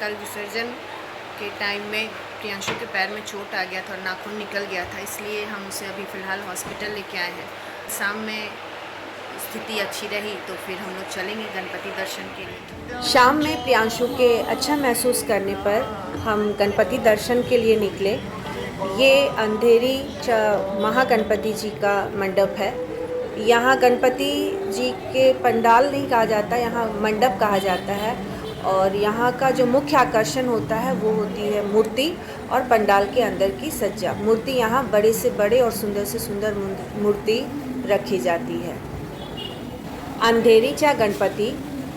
कल विसर्जन के टाइम में प्रियांशु के पैर में चोट आ गया था और नाखून निकल गया था, इसलिए हम उसे अभी फ़िलहाल हॉस्पिटल लेके आए हैं। शाम में स्थिति अच्छी रही तो फिर हम लोग चलेंगे गणपति दर्शन के लिए। शाम में प्रियांशु के अच्छा महसूस करने पर हम गणपति दर्शन के लिए निकले। ये अंधेरी महागणपति जी का मंडप है। यहाँ गणपति जी के पंडाल नहीं कहा जाता, यहाँ मंडप कहा जाता है। और यहाँ का जो मुख्य आकर्षण होता है वो होती है मूर्ति और पंडाल के अंदर की सज्जा। मूर्ति यहाँ बड़े से बड़े और सुंदर से सुंदर मूर्ति रखी जाती है। अंधेरीचा गणपति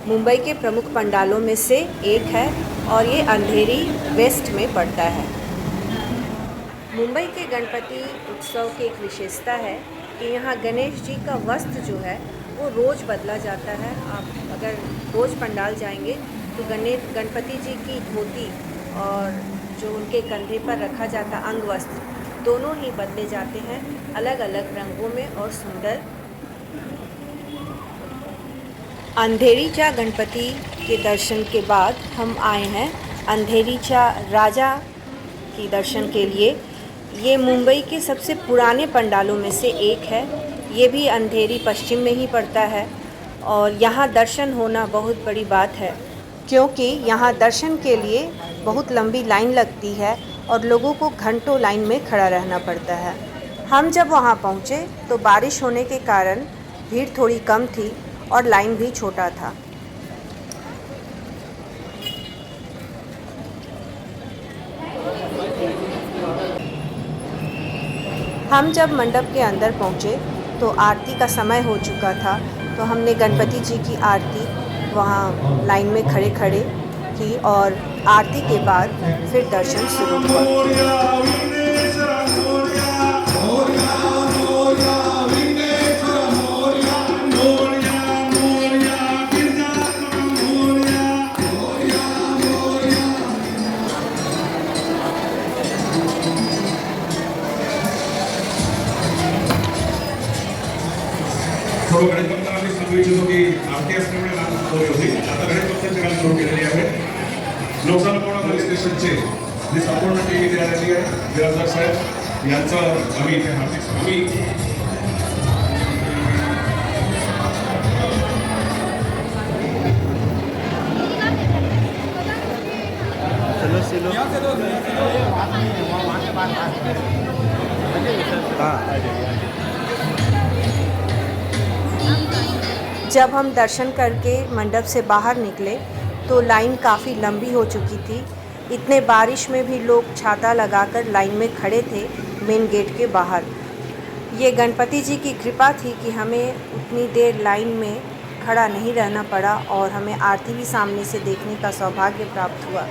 मुंबई के प्रमुख पंडालों में से एक है और ये अंधेरी वेस्ट में पड़ता है। मुंबई के गणपति उत्सव की एक विशेषता है कि यहाँ गणेश जी का वस्त्र जो है वो रोज़ बदला जाता है। आप अगर रोज़ पंडाल जाएंगे तो गणपति जी की धोती और जो उनके कंधे पर रखा जाता अंग वस्त्र दोनों ही बदले जाते हैं अलग अलग रंगों में और सुंदर। अंधेरीचा गणपति के दर्शन के बाद हम आए हैं अंधेरीचा राजा की दर्शन के लिए। ये मुंबई के सबसे पुराने पंडालों में से एक है। ये भी अंधेरी पश्चिम में ही पड़ता है और यहाँ दर्शन होना बहुत बड़ी बात है, क्योंकि यहाँ दर्शन के लिए बहुत लंबी लाइन लगती है और लोगों को घंटों लाइन में खड़ा रहना पड़ता है। हम जब वहाँ पहुँचे तो बारिश होने के कारण भीड़ थोड़ी कम थी और लाइन भी छोटा था। हम जब मंडप के अंदर पहुँचे तो आरती का समय हो चुका था, तो हमने गणपति जी की आरती वहाँ लाइन में खड़े खड़े की और आरती के बाद फिर दर्शन शुरू हुआ। सर्व गणेश भक्तांना मी सांगू इच्छितो की आरती असल्यामुळे लांब थोडी होती। आता गणेश भक्तांची काम सुरू केलेली आहे। लोकसंपर्क पोलीस स्टेशनचे जी संपूर्ण टीम इथे आलेली आहे, बिराजदार साहेब यांचं आम्ही इथे हार्दिक स्वागत। जब हम दर्शन करके मंडप से बाहर निकले तो लाइन काफ़ी लंबी हो चुकी थी। इतने बारिश में भी लोग छाता लगाकर लाइन में खड़े थे मेन गेट के बाहर। ये गणपति जी की कृपा थी कि हमें उतनी देर लाइन में खड़ा नहीं रहना पड़ा और हमें आरती भी सामने से देखने का सौभाग्य प्राप्त हुआ।